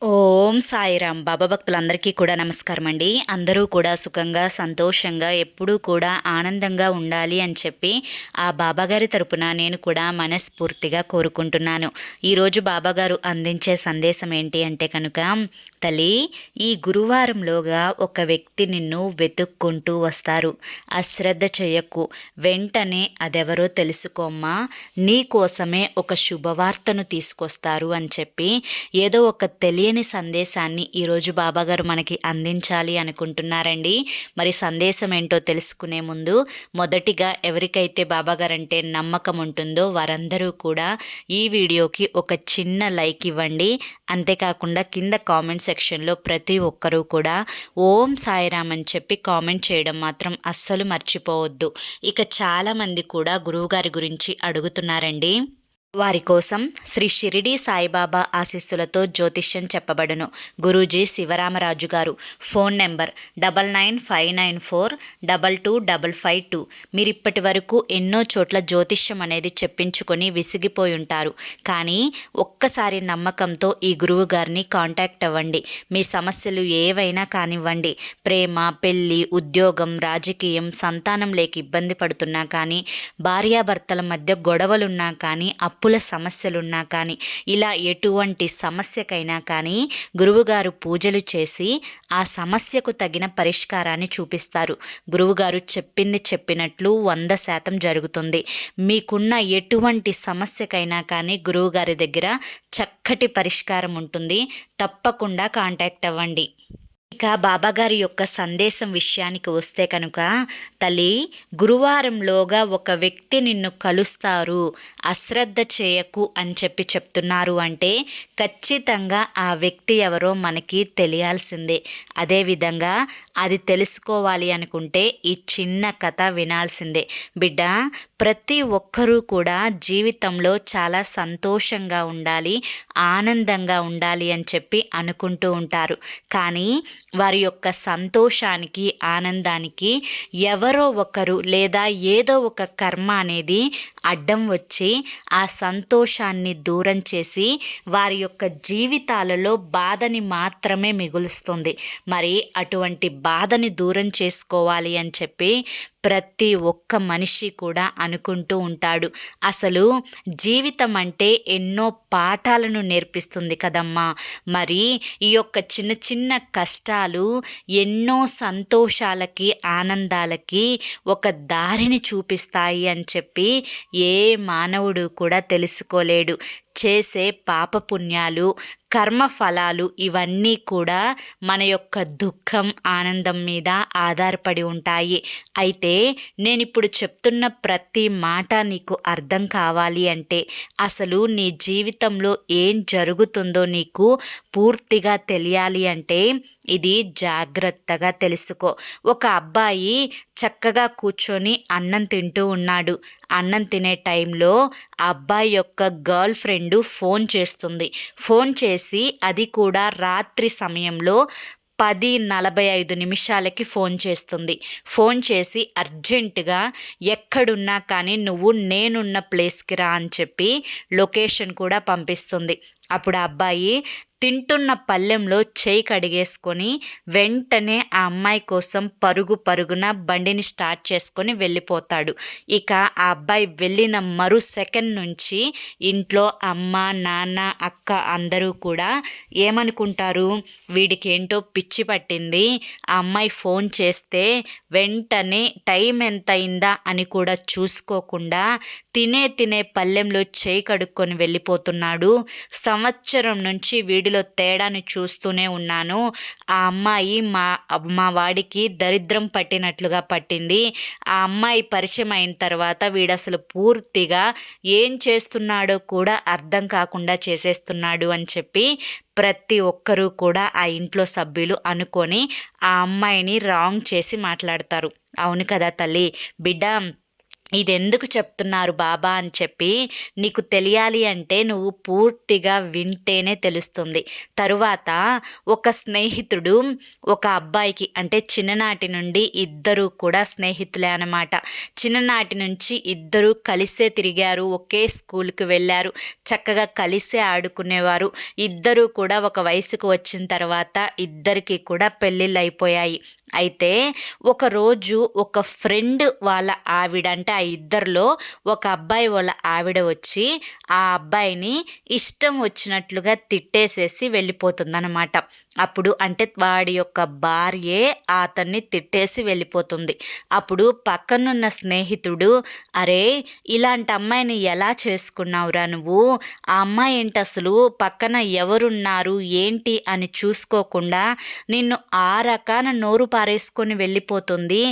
ఓం సాయిరామ్. బాబా భక్తులందరికీ కూడా నమస్కారం అండి. అందరూ కూడా సుఖంగా సంతోషంగా ఎప్పుడూ కూడా ఆనందంగా ఉండాలి అని చెప్పి ఆ బాబాగారి తరపున నేను కూడా మనస్ఫూర్తిగా కోరుకుంటున్నాను. ఈరోజు బాబాగారు అందించే సందేశం ఏంటి అంటే కనుక, తల్లి, ఈ గురువారంలోగా ఒక వ్యక్తి నిన్ను వెతుక్కుంటూ వస్తారు. అశ్రద్ధ చేయకు, వెంటనే అదెవరో తెలుసుకోమ్మా, నీ కోసమే ఒక శుభవార్తను తీసుకొస్తారు అని చెప్పి ఏదో ఒక తెలియని సందేశాన్ని ఈరోజు బాబాగారు మనకి అందించాలి అనుకుంటున్నారండి. మరి సందేశం ఏంటో తెలుసుకునే ముందు మొదటిగా ఎవరికైతే బాబాగారు అంటే నమ్మకం ఉంటుందో వారందరూ కూడా ఈ వీడియోకి ఒక చిన్న లైక్ ఇవ్వండి. అంతేకాకుండా కింద కామెంట్ సెక్షన్లో ప్రతి ఒక్కరూ కూడా ఓం సాయిరామ్ అని చెప్పి కామెంట్ చేయడం మాత్రం అస్సలు మర్చిపోవద్దు. ఇక చాలామంది కూడా గురువుగారి గురించి అడుగుతున్నారండి. వారి కోసం శ్రీ షిరిడి సాయిబాబా ఆశీస్సులతో జ్యోతిష్యం చెప్పబడును. గురూజీ శివరామరాజు గారు. Phone number 9959422552. మీరు ఇప్పటి వరకు ఎన్నో చోట్ల జ్యోతిష్యం అనేది చెప్పించుకొని విసిగిపోయి ఉంటారు. కానీ ఒక్కసారి నమ్మకంతో ఈ గురువు గారిని కాంటాక్ట్ అవ్వండి. మీ సమస్యలు ఏవైనా కానివ్వండి, ప్రేమ, పెళ్ళి, ఉద్యోగం, రాజకీయం, సంతానం లేక ఇబ్బంది పడుతున్నా కానీ, భార్యాభర్తల మధ్య గొడవలున్నా కానీ, అప్పుల సమస్యలున్నా కానీ, ఇలా ఎటువంటి సమస్యకైనా కానీ గురువుగారు పూజలు చేసి ఆ సమస్యకు తగిన పరిష్కారాన్ని చూపిస్తారు. గురువుగారు చెప్పింది చెప్పినట్లు 100% జరుగుతుంది. మీకున్న ఎటువంటి సమస్యకైనా కానీ గురువుగారి దగ్గర చక్కటి పరిష్కారం ఉంటుంది. తప్పకుండా కాంటాక్ట్ అవ్వండి. ఇక బాబాగారి యొక్క సందేశం విషయానికి వస్తే కనుక, తల్లి, గురువారంలోగా ఒక వ్యక్తి నిన్ను కలుస్తారు, అశ్రద్ధ చేయకు అని చెప్పి చెప్తున్నారు అంటే ఖచ్చితంగా ఆ వ్యక్తి ఎవరో మనకి తెలియాల్సిందే. అదేవిధంగా అది తెలుసుకోవాలి అనుకుంటే ఈ చిన్న కథ వినాల్సిందే. బిడ్డ, ప్రతి ఒక్కరూ కూడా జీవితంలో చాలా సంతోషంగా ఉండాలి, ఆనందంగా ఉండాలి అని చెప్పి అనుకుంటూ ఉంటారు. కానీ వారి యొక్క సంతోషానికి, ఆనందానికి ఎవరో ఒకరు లేదా ఏదో ఒక కర్మ అనేది అడ్డం వచ్చి ఆ సంతోషాన్ని దూరం చేసి వారి యొక్క జీవితాలలో బాధని మాత్రమే మిగులుస్తుంది. మరి అటువంటి బాధని దూరం చేసుకోవాలి అని చెప్పి ప్రతి ఒక్క మనిషి కూడా అనుకుంటూ ఉంటాడు. అసలు జీవితం అంటే ఎన్నో పాఠాలను నేర్పిస్తుంది కదమ్మా. మరి ఈ యొక్క చిన్న చిన్న కష్టాలు ఎన్నో సంతోషాలకి, ఆనందాలకి ఒక దారిని చూపిస్తాయి అని చెప్పి ఏ మానవుడు కూడా తెలుసుకోలేడు. చేసే పాపపుణ్యాలు, కర్మఫలాలు ఇవన్నీ కూడా మన యొక్క దుఃఖం, ఆనందం మీద ఆధారపడి ఉంటాయి. అయితే నేను ఇప్పుడు చెప్తున్న ప్రతి మాట నీకు అర్థం కావాలి అంటే, అసలు నీ జీవితంలో ఏం జరుగుతుందో నీకు పూర్తిగా తెలియాలి అంటే ఇది జాగ్రత్తగా తెలుసుకో. ఒక అబ్బాయి చక్కగా కూర్చొని అన్నం తింటూ ఉన్నాడు. అన్నం తినే టైంలో ఆ అబ్బాయి యొక్క గర్ల్ ఫ్రెండ్ ఫోన్ చేస్తుంది. ఫోన్ చేసి అది కూడా రాత్రి సమయంలో 10:45 ఫోన్ చేస్తుంది. ఫోన్ చేసి అర్జెంటుగా ఎక్కడున్నా కానీ నువ్వు నేనున్న ప్లేస్కి రా అని చెప్పి లొకేషన్ కూడా పంపిస్తుంది. అప్పుడు ఆ అబ్బాయి తింటున్న పళ్ళెంలో చేయి కడిగేసుకొని వెంటనే ఆ అమ్మాయి కోసం పరుగున బండిని స్టార్ట్ చేసుకొని వెళ్ళిపోతాడు. ఇక ఆ అబ్బాయి వెళ్ళిన మరు సెకండ్ నుంచి ఇంట్లో అమ్మ, నాన్న, అక్క అందరూ కూడా ఏమనుకుంటారు, వీడికి ఏంటో పిచ్చి పట్టింది, ఆ అమ్మాయి ఫోన్ చేస్తే వెంటనే టైం ఎంత అయిందా అని కూడా చూసుకోకుండా తినే పళ్ళెంలో చేయి కడుక్కొని వెళ్ళిపోతున్నాడు. సంవత్సరం నుంచి వీడిలో తేడాని చూస్తూనే ఉన్నాను. ఆ అమ్మాయి మా వాడికి దరిద్రం పట్టినట్లుగా పట్టింది. ఆ అమ్మాయి పరిచయం అయిన తర్వాత వీడు అసలు పూర్తిగా ఏం చేస్తున్నాడో కూడా అర్థం కాకుండా చేసేస్తున్నాడు అని చెప్పి ప్రతి ఒక్కరూ కూడా ఆ ఇంట్లో సభ్యులు అనుకొని ఆ అమ్మాయిని రాంగ్ చేసి మాట్లాడతారు. అవును కదా తల్లి. బిడ్డ, ఇదెందుకు చెప్తున్నారు బాబా అని చెప్పి నీకు తెలియాలి అంటే నువ్వు పూర్తిగా వింటేనే తెలుస్తుంది. తరువాత ఒక స్నేహితుడు ఒక అబ్బాయికి, అంటే చిన్ననాటి నుండి ఇద్దరు కూడా స్నేహితులే అన్నమాట. చిన్ననాటి నుంచి ఇద్దరు కలిసే తిరిగారు, ఒకే స్కూల్కి వెళ్ళారు, చక్కగా కలిసే ఆడుకునేవారు. ఇద్దరూ కూడా ఒక వయసుకు వచ్చిన తర్వాత ఇద్దరికి కూడా పెళ్ళిళ్ళు అయిపోయాయి. అయితే ఒకరోజు ఒక ఫ్రెండ్ వాళ్ళ ఆవిడ, అంటే ఆ ఇద్దరిలో ఒక అబ్బాయి వాళ్ళ ఆవిడ వచ్చి ఆ అబ్బాయిని ఇష్టం వచ్చినట్లుగా తిట్టేసేసి వెళ్ళిపోతుందన్నమాట. అప్పుడు అంటే వాడి యొక్క భార్యే అతన్ని తిట్టేసి వెళ్ళిపోతుంది. అప్పుడు పక్కనున్న స్నేహితుడు, అరే ఇలాంటి అమ్మాయిని ఎలా చేసుకున్నావురా నువ్వు, ఆ అమ్మాయి ఏంటి అసలు, పక్కన ఎవరున్నారు ఏంటి అని చూసుకోకుండా నిన్ను ఆ రకాన నోరు పారేసుకొని వెళ్ళిపోతుంది,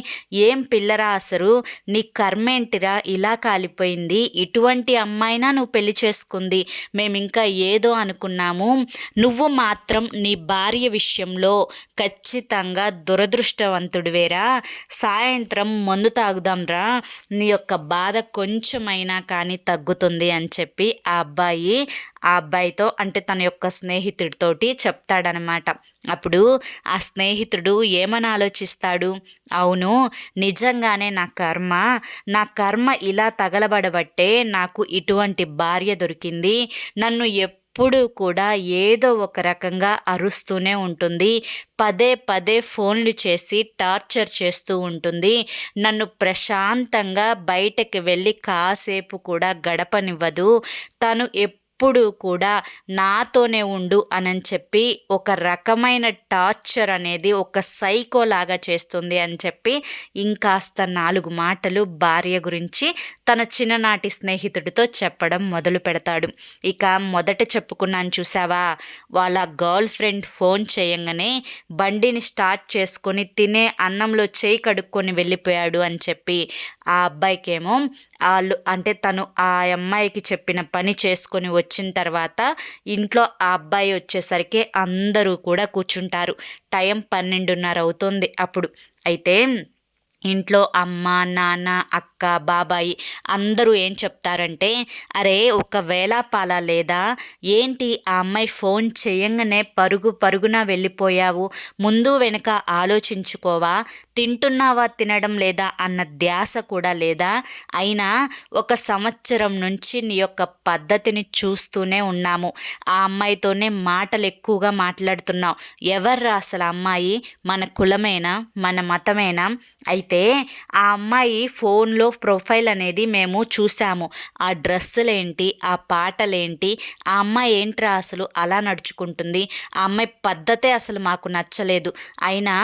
ఏం పిల్లరా అసలు, నీ కర్మేంటిరా ఇలా కాలిపోయింది, ఇటువంటి అమ్మాయినా నువ్వు పెళ్లి చేసుకుంది, మేమింకా ఏదో అనుకున్నాము, నువ్వు మాత్రం నీ భార్య విషయంలో ఖచ్చితంగా దురదృష్టవంతుడివేరా, సాయంత్రం మందు తాగుదాంరా, నీ యొక్క బాధ కొంచెమైనా కానీ తగ్గుతుంది అని చెప్పి ఆ అబ్బాయితో, అంటే తన యొక్క స్నేహితుడితోటి చెప్తాడనమాట. అప్పుడు ఆ స్నేహితుడు ఏమని ఆలోచిస్తాడు, అవును నిజంగానే నా కర్మ ఇలా తగలబడబట్టే నాకు ఇటువంటి భార్య దొరికింది, నన్ను ఎప్పుడు కూడా ఏదో ఒక రకంగా అరుస్తూనే ఉంటుంది, పదే పదే ఫోన్లు చేసి టార్చర్ చేస్తూ ఉంటుంది, నన్ను ప్రశాంతంగా బయటకు వెళ్ళి కాసేపు కూడా గడపనివ్వదు, తను ఎప్పుడు కూడా నాతోనే ఉండు అని చెప్పి ఒక రకమైన టార్చర్ అనేది ఒక సైకోలాగా చేస్తుంది అని చెప్పి ఇంకాస్త 4 మాటలు భార్య గురించి తన చిన్ననాటి స్నేహితుడితో చెప్పడం మొదలు పెడతాడు. ఇక మొదట చెప్పుకున్నాను చూసావా, వాళ్ళ గర్ల్ ఫ్రెండ్ ఫోన్ చేయంగానే బండిని స్టార్ట్ చేసుకొని తినే అన్నంలో చేయి కడుక్కొని వెళ్ళిపోయాడు అని చెప్పి, ఆ అబ్బాయికేమో వాళ్ళు, అంటే తను ఆ అమ్మాయికి చెప్పిన పని చేసుకొని వచ్చిన తర్వాత ఇంట్లో ఆ అబ్బాయి వచ్చేసరికి అందరూ కూడా కూర్చుంటారు. టైం 12:30 అవుతుంది అప్పుడు. అయితే ఇంట్లో అమ్మ, నాన్న, అక్క, బాబాయి అందరూ ఏం చెప్తారంటే, అరే ఒకవేళ పాలా లేదా ఏంటి, ఆ అమ్మాయి ఫోన్ చేయంగానే పరుగున వెళ్ళిపోయావు, ముందు వెనుక ఆలోచించుకోవా, తింటున్నావా తినడం లేదా అన్న ధ్యాస కూడా లేదా, అయినా 1 సంవత్సరం నుంచి నీ యొక్క పద్ధతిని చూస్తూనే ఉన్నాము, ఆ అమ్మాయితోనే మాటలు ఎక్కువగా మాట్లాడుతున్నావు, ఎవర్రా అసలు అమ్మాయి, మన కులమేనా, మన మతమేనా, అయితే ఆ అమ్మాయి ఫోన్లో ప్రొఫైల్ అనేది మేము చూసాము, ఆ డ్రెస్సులేంటి, ఆ పాటలేంటి, ఆ అమ్మాయి ఏంట్రా అసలు అలా నడుచుకుంటుంది, ఆ అమ్మాయి పద్ధతే అసలు మాకు నచ్చలేదు, అయినా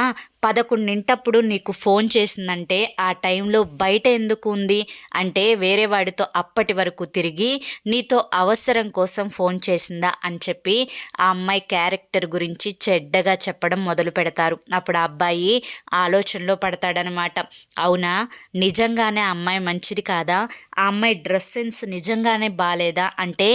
11 నీకు ఫోన్ చేసిందంటే ఆ టైంలో బయట ఎందుకు ఉంది అంటే వేరే వాడితో అప్పటి వరకు తిరిగి నీతో అవసరం కోసం ఫోన్ చేసిందా అని చెప్పి ఆ అమ్మాయి క్యారెక్టర్ గురించి చెడ్డగా చెప్పడం మొదలు పెడతారు. అప్పుడు ఆ అబ్బాయి ఆలోచనలో పడతాడనమాట. అవునా, నిజంగానే ఆ అమ్మాయి మంచిది కాదా, ఆ అమ్మాయి డ్రెస్ సెన్స్ నిజంగానే బాలేదా, అంటే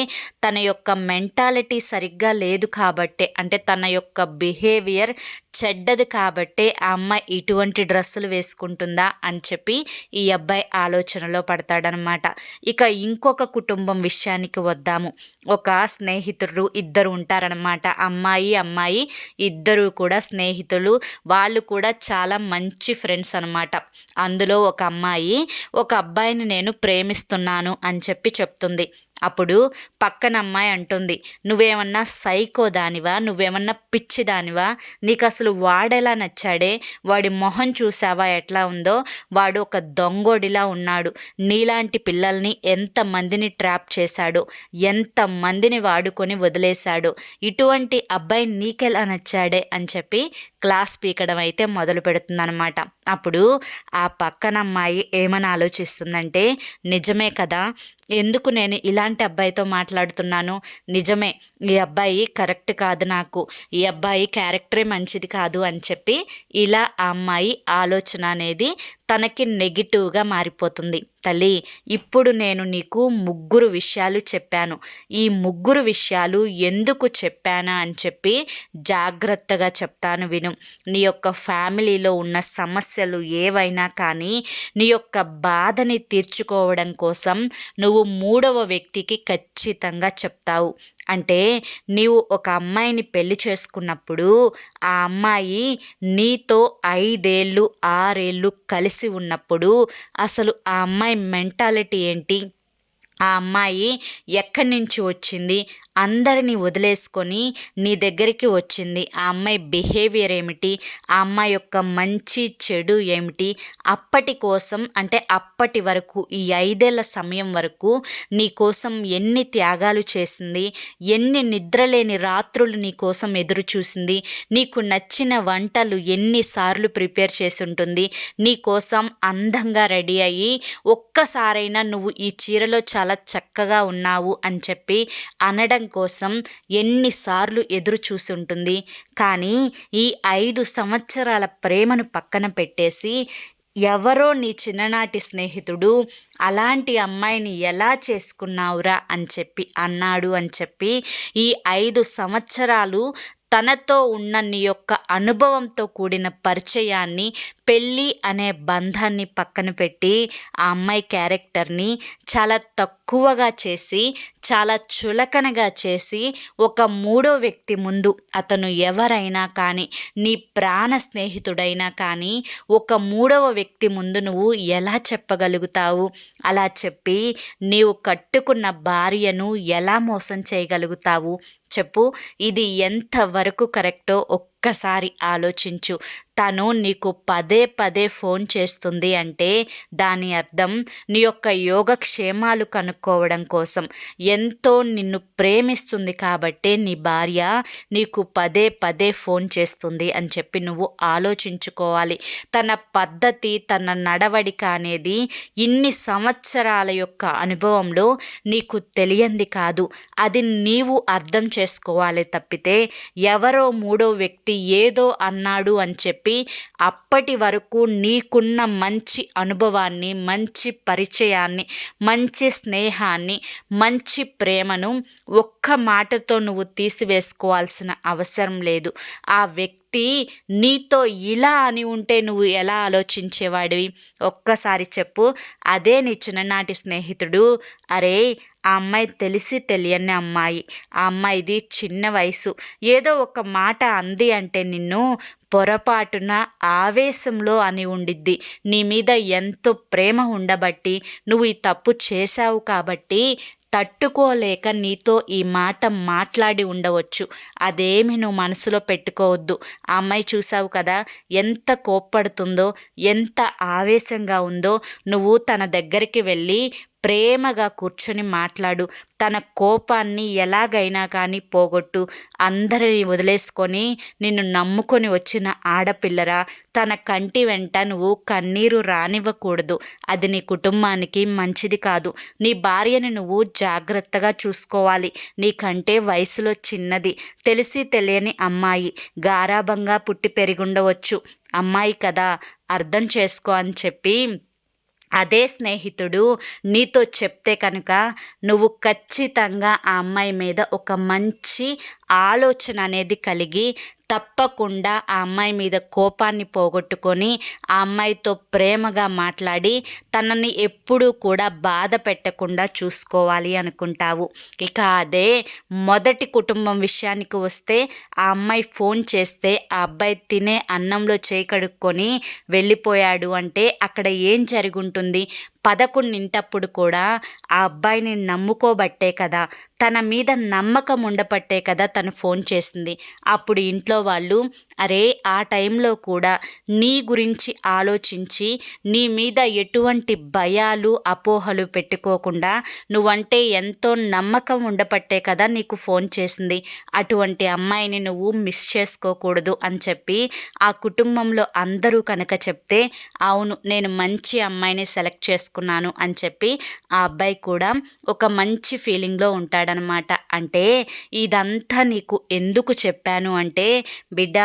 తన యొక్క మెంటాలిటీ సరిగ్గా లేదు కాబట్టే, అంటే తన యొక్క బిహేవియర్ చెడ్డది కాబట్టే ఆ అమ్మాయి ఇటువంటి డ్రెస్సులు వేసుకుంటుందా అని చెప్పి ఈ అబ్బాయి ఆలోచనలో పడతాడనమాట. ఇక ఇంకొక కుటుంబం విషయానికి వద్దాము. ఒక స్నేహితుడు ఇద్దరు ఉంటారనమాట, అమ్మాయి ఇద్దరు కూడా స్నేహితులు, వాళ్ళు కూడా చాలా మంచి ఫ్రెండ్స్ అనమాట. అందులో ఒక అమ్మాయి ఒక అబ్బాయిని నేను ప్రేమిస్తున్నాను అని చెప్పి చెప్తుంది. అప్పుడు పక్కన అమ్మాయి అంటుంది, నువ్వేమన్నా సైకో దానివా, నువ్వేమన్నా పిచ్చి దానివా, నీకు అసలు వాడెలా నచ్చాడే, వాడి మొహం చూసావా ఎట్లా ఉందో, వాడు ఒక దొంగోడిలా ఉన్నాడు, నీలాంటి పిల్లల్ని ఎంతమందిని ట్రాప్ చేశాడో, ఎంతమందిని వాడుకొని వదిలేశాడో, ఇటువంటి అబ్బాయి నీకెలా నచ్చాడే అని చెప్పి క్లాస్ పీకడం అయితే మొదలు పెడుతుందనమాట. అప్పుడు ఆ పక్కన అమ్మాయి ఏమని ఆలోచిస్తుందంటే, నిజమే కదా, ఎందుకు నేను ఇలాంటి అబ్బాయితో మాట్లాడుతున్నాను, నిజమే ఈ అబ్బాయి కరెక్ట్ కాదు, నాకు ఈ అబ్బాయి క్యారెక్టరే మంచిది కాదు అని చెప్పి ఇలా ఆ అమ్మాయి ఆలోచన అనేది తనకి నెగిటివ్గా మారిపోతుంది. తల్లి, ఇప్పుడు నేను నీకు 3 విషయాలు చెప్పాను. ఈ 3 విషయాలు ఎందుకు చెప్పానా అని చెప్పి జాగ్రత్తగా చెప్తాను విను. నీ యొక్క ఫ్యామిలీలో ఉన్న సమస్యలు ఏవైనా కానీ నీ యొక్క బాధని తీర్చుకోవడం కోసం నువ్వు 3వ వ్యక్తికి ఖచ్చితంగా చెప్తావు. అంటే నీవు ఒక అమ్మాయిని పెళ్లి చేసుకున్నప్పుడు ఆ అమ్మాయి నీతో 5 ఏళ్ళు 6 ఏళ్ళు కలిసి ఉన్నప్పుడు అసలు ఆ అమ్మాయి మెంటాలిటీ ఏంటి, ఆ అమ్మాయి ఎక్కడి నుంచి వచ్చింది, అందరినీ వదిలేసుకొని నీ దగ్గరికి వచ్చింది, ఆ అమ్మాయి బిహేవియర్ ఏమిటి, ఆ అమ్మాయి యొక్క మంచి చెడు ఏమిటి, అప్పటి వరకు ఈ 5 ఏళ్ల సమయం వరకు నీ కోసం ఎన్ని త్యాగాలు చేసింది, ఎన్ని నిద్రలేని రాత్రులు నీ కోసం ఎదురు చూసింది, నీకు నచ్చిన వంటలు ఎన్నిసార్లు ప్రిపేర్ చేసి ఉంటుంది, నీ కోసం అందంగా రెడీ అయ్యి ఒక్కసారైనా నువ్వు ఈ చీరలో చాలా చక్కగా ఉన్నావు అని చెప్పి అనడం కోసం ఎన్నిసార్లు ఎదురు చూసుంటుంది. కానీ ఈ 5 సంవత్సరాల ప్రేమను పక్కన పెట్టేసి ఎవరో నీ చిన్ననాటి స్నేహితుడు అలాంటి అమ్మాయిని ఎలా చేసుకున్నావురా అని చెప్పి అన్నాడు అని చెప్పి ఈ 5 సంవత్సరాలు తనతో ఉన్న నీ యొక్క అనుభవంతో కూడిన పరిచయాన్ని, పెళ్ళి అనే బంధాన్ని పక్కన పెట్టి ఆ అమ్మాయి క్యారెక్టర్ని చాలా తక్కువగా చేసి, చాలా చులకనగా చేసి ఒక 3వ వ్యక్తి ముందు, అతను ఎవరైనా కానీ నీ ప్రాణ స్నేహితుడైనా కానీ ఒక 3వ వ్యక్తి ముందు నువ్వు ఎలా చెప్పగలుగుతావు? అలా చెప్పి నీవు కట్టుకున్న భార్యను ఎలా మోసం చేయగలుగుతావు చెప్పు? ఇది ఎంతవరకు కరెక్టో ఒక్కసారి ఆలోచించు. తను నీకు పదే పదే ఫోన్ చేస్తుంది అంటే దాని అర్థం నీ యొక్క యోగక్షేమాలు కనుక్కోవడం కోసం, ఎంతో నిన్ను ప్రేమిస్తుంది కాబట్టే నీ భార్య నీకు పదే పదే ఫోన్ చేస్తుంది అని చెప్పి నువ్వు ఆలోచించుకోవాలి. తన పద్ధతి, తన నడవడిక అనేది ఇన్ని సంవత్సరాల యొక్క అనుభవంలో నీకు తెలియంది కాదు. అది నీవు అర్థం చేసుకోవాలి తప్పితే ఎవరో 3వ వ్యక్తి ఏదో అన్నాడు అని చెప్పి అప్పటి వరకు నీకున్న మంచి అనుభవాన్ని, మంచి పరిచయాన్ని, మంచి స్నేహాన్ని, మంచి ప్రేమను ఒక్క మాటతో నువ్వు తీసివేసుకోవాల్సిన అవసరం లేదు. ఆ వ్యక్తి నీతో ఇలా అని ఉంటే నువ్వు ఎలా ఆలోచించేవాడివి ఒక్కసారి చెప్పు. అదే నీ చిన్ననాటి స్నేహితుడు, అరే ఆ అమ్మాయి తెలిసి తెలియని అమ్మాయి, ఆ అమ్మాయిది చిన్న వయసు, ఏదో ఒక మాట అంది అంటే నిన్ను పొరపాటున ఆవేశంలో అని ఉండిద్ది. నీ మీద ఎంతో ప్రేమ ఉండబట్టి నువ్వు ఈ తప్పు చేశావు కాబట్టి తట్టుకోలేక నీతో ఈ మాట మాట్లాడి ఉండవచ్చు. అదేమి నువ్వు మనసులో పెట్టుకోవద్దు. ఆ అమ్మాయి చూసావు కదా ఎంత కోప్పడుతుందో, ఎంత ఆవేశంగా ఉందో. నువ్వు తన దగ్గరికి వెళ్ళి ప్రేమగా కూర్చొని మాట్లాడు. తన కోపాన్ని ఎలాగైనా కానీ పోగొట్టు. అందరిని వదిలేసుకొని నిన్ను నమ్ముకొని వచ్చిన ఆడపిల్లరా, తన కంటి వెంట నువ్వు కన్నీరు రానివ్వకూడదు. అది నీ కుటుంబానికి మంచిది కాదు. నీ భార్యని నువ్వు జాగ్రత్తగా చూసుకోవాలి. నీకంటే వయసులో చిన్నది, తెలిసి తెలియని అమ్మాయి, గారాబంగా పుట్టి పెరిగుండవచ్చు. అమ్మాయి కదా, అర్థం చేసుకో అని చెప్పి అదే స్నేహితుడు నీతో చెప్తే కనుక నువ్వు ఖచ్చితంగా ఆ అమ్మాయి మీద ఒక మంచి ఆలోచన అనేది కలిగి తప్పకుండా ఆ అమ్మాయి మీద కోపాన్ని పోగొట్టుకొని ఆ అమ్మాయితో ప్రేమగా మాట్లాడి తనని ఎప్పుడూ కూడా బాధ పెట్టకుండా చూసుకోవాలి అనుకుంటావు. ఇక అదే మొదటి కుటుంబం విషయానికి వస్తే, ఆ అమ్మాయి ఫోన్ చేస్తే ఆ అబ్బాయి తినే అన్నంలో చేయి కడుక్కొని వెళ్ళిపోయాడు అంటే అక్కడ ఏం జరిగి ఉంటుంది? 11 కూడా ఆ అబ్బాయిని నమ్ముకోబట్టే కదా, తన మీద నమ్మకం ఉండబట్టే కదా తను ఫోన్ చేసింది. అప్పుడు ఇంట్లో వాళ్ళు, అరే ఆ టైంలో కూడా నీ గురించి ఆలోచించి నీ మీద ఎటువంటి భయాలు అపోహలు పెట్టుకోకుండా నువ్వంటే ఎంతో నమ్మకం ఉండబట్టే కదా నీకు ఫోన్ చేసింది. అటువంటి అమ్మాయిని నువ్వు మిస్ చేసుకోకూడదు అని చెప్పి ఆ కుటుంబంలో అందరూ కనుక చెప్తే, అవును నేను మంచి అమ్మాయిని సెలెక్ట్ చేసుకున్నాను అని చెప్పి ఆ అబ్బాయి కూడా ఒక మంచి ఫీలింగ్లో ఉంటాడనమాట. అంటే ఇదంతా నీకు ఎందుకు చెప్పాను అంటే, బిడ్డ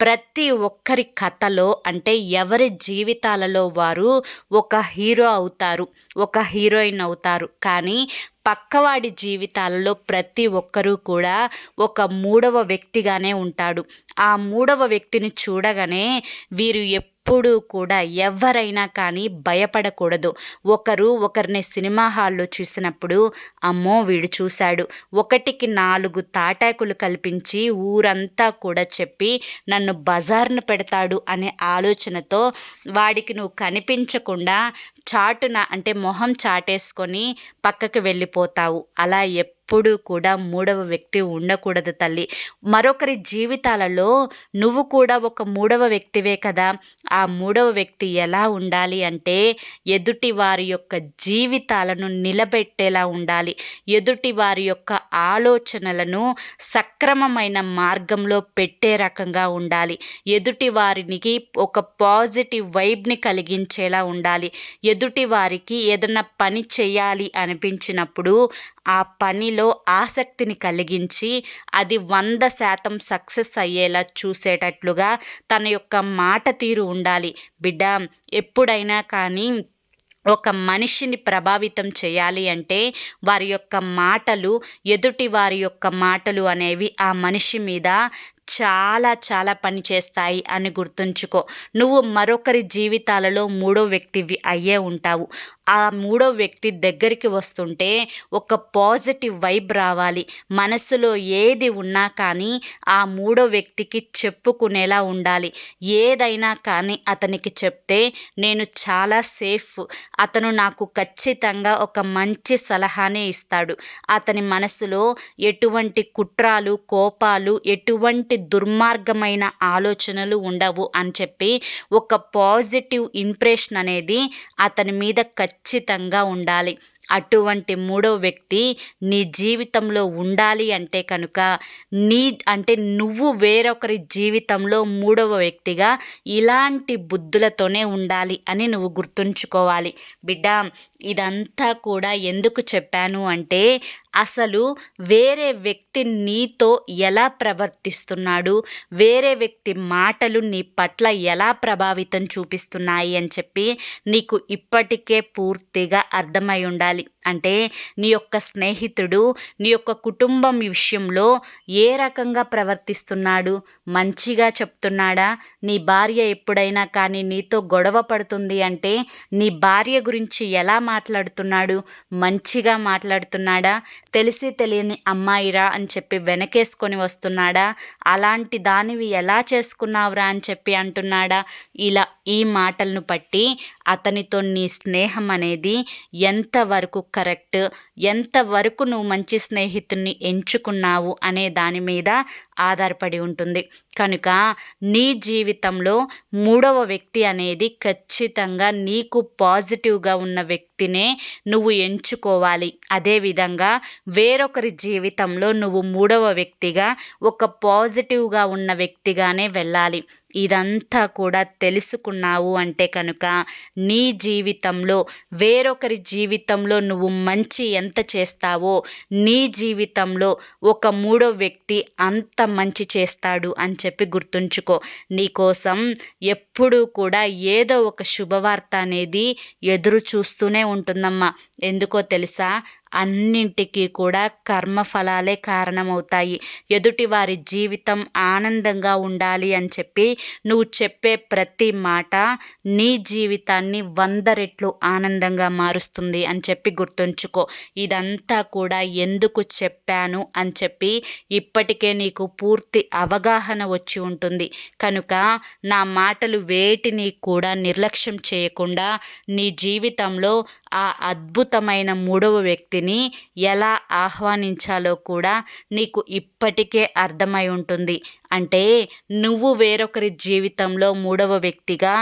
ప్రతి ఒక్కరి కథలో అంటే ఎవరి జీవితాలలో వారు ఒక హీరో అవుతారు, ఒక హీరోయిన్ అవుతారు. కానీ పక్కవాడి జీవితాలలో ప్రతి ఒక్కరూ కూడా ఒక మూడవ వ్యక్తిగానే ఉంటాడు. ఆ మూడవ వ్యక్తిని చూడగానే వీరు ఎప్పుడూ కూడా ఎవరైనా కానీ భయపడకూడదు. ఒకరిని సినిమా హాల్లో చూసినప్పుడు అమ్మో వీడు చూశాడు, 1కి 4 తాటాకులు కల్పించి ఊరంతా కూడా చెప్పి నన్ను బజార్న పెడతాడు అనే ఆలోచనతో వాడికి నువ్వు కనిపించకుండా చాటున అంటే మొహం చాటేసుకొని పక్కకి వెళ్ళిపోతావు. అలా ఎప్పుడూ కూడా మూడవ వ్యక్తి ఉండకూడదు తల్లి. మరొకరి జీవితాలలో నువ్వు కూడా ఒక మూడవ వ్యక్తివే కదా. ఆ మూడవ వ్యక్తి ఎలా ఉండాలి అంటే ఎదుటి వారి యొక్క జీవితాలను నిలబెట్టేలా ఉండాలి. ఎదుటి వారి యొక్క ఆలోచనలను సక్రమమైన మార్గంలో పెట్టే రకంగా ఉండాలి. ఎదుటి వారికి ఒక పాజిటివ్ వైబ్ని కలిగించేలా ఉండాలి. ఎదుటి వారికి ఏదైనా పని చేయాలి అనిపించినప్పుడు ఆ పనిలో ఆసక్తిని కలిగించి అది 100% సక్సెస్ అయ్యేలా చూసేటట్లుగా తన యొక్క మాట తీరు ఉండాలి. బిడ్డ, ఎప్పుడైనా కానీ ఒక మనిషిని ప్రభావితం చేయాలి అంటే వారి యొక్క మాటలు, ఎదుటి వారి యొక్క మాటలు అనేవి ఆ మనిషి మీద చాలా చాలా పని చేస్తాయి అని గుర్తుంచుకో. నువ్వు మరొకరి జీవితాలలో మూడో వ్యక్తివి అయ్యే ఉంటావు. ఆ మూడో వ్యక్తి దగ్గరికి వస్తుంటే ఒక పాజిటివ్ వైబ్ రావాలి. మనసులో ఏది ఉన్నా కానీ ఆ మూడో వ్యక్తికి చెప్పుకునేలా ఉండాలి. ఏదైనా కానీ అతనికి చెప్తే నేను చాలా సేఫ్, అతను నాకు ఖచ్చితంగా ఒక మంచి సలహానే ఇస్తాడు, అతని మనసులో ఎటువంటి కుట్రాలు, కోపాలు, ఎటువంటి దుర్మార్గమైన ఆలోచనలు ఉండవు అని చెప్పి ఒక పాజిటివ్ ఇంప్రెషన్ అనేది అతని మీద ఖచ్చితంగా ఉండాలి. అటువంటి మూడో వ్యక్తి నీ జీవితంలో ఉండాలి అంటే కనుక నువ్వు వేరొకరి జీవితంలో మూడవ వ్యక్తిగా ఇలాంటి బుద్ధులతోనే ఉండాలి అని నువ్వు గుర్తుంచుకోవాలి. బిడ్డ, ఇదంతా కూడా ఎందుకు చెప్పాను అంటే అసలు వేరే వ్యక్తి నీతో ఎలా ప్రవర్తిస్తున్నాడు, వేరే వ్యక్తి మాటలు నీ పట్ల ఎలా ప్రభావితం చూపిస్తున్నాయి అని చెప్పి నీకు ఇప్పటికే పూర్తిగా అర్థమై ఉండాలి. అంటే నీ యొక్క స్నేహితుడు నీ యొక్క కుటుంబం విషయంలో ఏ రకంగా ప్రవర్తిస్తున్నాడు, మంచిగా చెప్తున్నాడా? నీ భార్య ఎప్పుడైనా కానీ నీతో గొడవ పడుతుంది అంటే నీ భార్య గురించి ఎలా మాట్లాడుతున్నాడు? మంచిగా మాట్లాడుతున్నాడా? తెలిసి తెలియని అమ్మాయిరా అని చెప్పి వెనకేసుకొని వస్తున్నాడా? అలాంటి దానివి ఎలా చేసుకున్నావురా అని చెప్పి అంటున్నాడా? ఇలా ఈ మాటలను బట్టి అతనితో నీ స్నేహం అనేది ఎంతవరకు కరెక్ట్, ఎంతవరకు నువ్వు మంచి స్నేహితుడిని ఎంచుకున్నావు అనే దాని మీద ఆధారపడి ఉంటుంది. కనుక నీ జీవితంలో మూడవ వ్యక్తి అనేది ఖచ్చితంగా నీకు పాజిటివ్గా ఉన్న వ్యక్తినే నువ్వు ఎంచుకోవాలి. అదేవిధంగా వేరొకరి జీవితంలో నువ్వు మూడవ వ్యక్తిగా ఒక పాజిటివ్గా ఉన్న వ్యక్తిగానే వెళ్ళాలి. ఇదంతా కూడా తెలుసుకున్నావు అంటే కనుక నీ జీవితంలో వేరొకరి జీవితంలో నువ్వు మంచి ఎంత చేస్తావో నీ జీవితంలో ఒక మూడో వ్యక్తి అంత మంచి చేస్తాడు అని చెప్పి గుర్తుంచుకో. నీకోసం ఎప్పుడూ కూడా ఏదో ఒక శుభవార్త అనేది ఎదురు చూస్తూనే ఉంటుందమ్మా. ఎందుకో తెలుసా? అన్నింటికీ కూడా కర్మఫలాలే కారణమవుతాయి. ఎదుటి వారి జీవితం ఆనందంగా ఉండాలి అని చెప్పి నువ్వు చెప్పే ప్రతి మాట నీ జీవితాన్ని 100 రెట్లు ఆనందంగా మారుస్తుంది అని చెప్పి గుర్తుంచుకో. ఇదంతా కూడా ఎందుకు చెప్పాను అని చెప్పి ఇప్పటికే నీకు పూర్తి అవగాహన వచ్చి ఉంటుంది. కనుక నా మాటలు వేటిని కూడా నిర్లక్ష్యం చేయకుండా నీ జీవితంలో ఆ అద్భుతమైన మూడవ వ్యక్తిని ఎలా ఆహ్వానించాలో కూడా నీకు ఇప్పటికే అర్థమై ఉంటుంది. అంటే నువ్వు వేరొకరి జీవితంలో మూడవ వ్యక్తిగా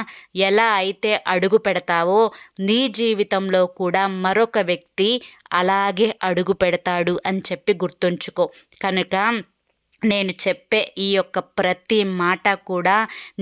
ఎలా అయితే అడుగు పెడతావో నీ జీవితంలో కూడా మరొక వ్యక్తి అలాగే అడుగు పెడతాడు అని చెప్పి గుర్తుంచుకో. కనుక నేను చెప్పే ఈ యొక్క ప్రతి మాట కూడా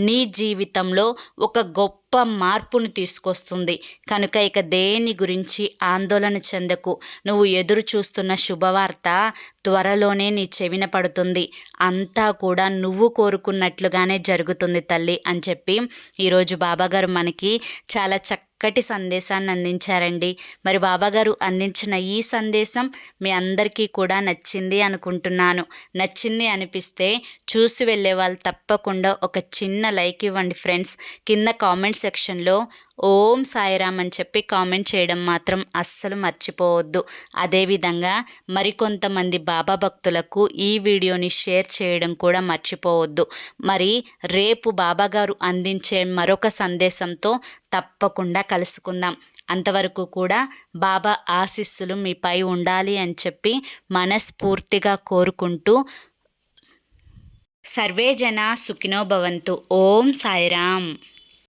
నీ జీవితంలో ఒక గొప్ప మార్పును తీసుకొస్తుంది. కనుక ఇక దేని గురించి ఆందోళన చెందకు. నువ్వు ఎదురు చూస్తున్న శుభవార్త త్వరలోనే నీ చెవిన పడుతుంది. అంతా కూడా నువ్వు కోరుకున్నట్లుగానే జరుగుతుంది తల్లి అని చెప్పి ఈరోజు బాబాగారు మనకి చాలా చక్కటి సందేశాన్ని అందించారండి. మరి బాబాగారు అందించిన ఈ సందేశం మీ అందరికీ కూడా నచ్చింది అనుకుంటున్నాను. నచ్చింది అనిపిస్తే చూసి వెళ్ళే వాళ్ళు తప్పకుండా ఒక చిన్న లైక్ ఇవ్వండి ఫ్రెండ్స్. కింద కామెంట్ సెక్షన్లో ఓం సాయిరామ్ అని చెప్పి కామెంట్ చేయడం మాత్రం అస్సలు మర్చిపోవద్దు. అదేవిధంగా మరికొంతమంది బాబా భక్తులకు ఈ వీడియోని షేర్ చేయడం కూడా మర్చిపోవద్దు. మరి రేపు బాబాగారు అందించే మరొక సందేశంతో తప్పకుండా కలుసుకుందాం. అంతవరకు కూడా బాబా ఆశీస్సులు మీపై ఉండాలి అని చెప్పి మనస్ఫూర్తిగా కోరుకుంటూ సర్వే జన సుఖినో భవంతు. ఓం సాయిరామ్.